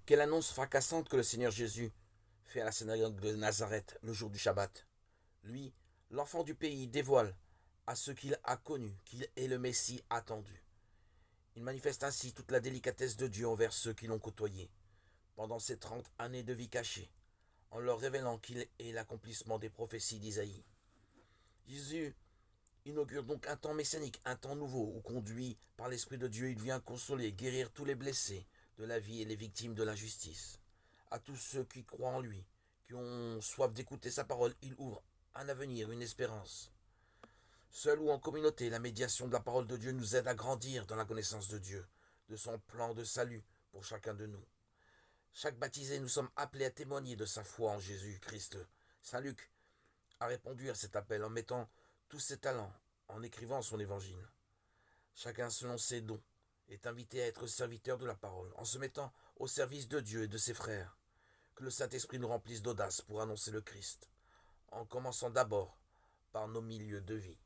Quelle annonce fracassante que le Seigneur Jésus fait à la synagogue de Nazareth le jour du Shabbat. Lui, l'enfant du pays, dévoile à ceux qu'il a connus qu'il est le Messie attendu. Il manifeste ainsi toute la délicatesse de Dieu envers ceux qui l'ont côtoyé pendant ces 30 années de vie cachée, en leur révélant qu'il est l'accomplissement des prophéties d'Isaïe. Jésus inaugure donc un temps messianique, un temps nouveau, où conduit par l'Esprit de Dieu, il vient consoler, guérir tous les blessés de la vie et les victimes de l'injustice. À tous ceux qui croient en lui, qui ont soif d'écouter sa parole, il ouvre un avenir, une espérance. Seul ou en communauté, la médiation de la parole de Dieu nous aide à grandir dans la connaissance de Dieu, de son plan de salut pour chacun de nous. Chaque baptisé, nous sommes appelés à témoigner de sa foi en Jésus-Christ. Saint Luc a répondu à cet appel en mettant tous ses talents en écrivant son évangile. Chacun selon ses dons est invité à être serviteur de la parole, en se mettant au service de Dieu et de ses frères. Que le Saint-Esprit nous remplisse d'audace pour annoncer le Christ, en commençant d'abord par nos milieux de vie.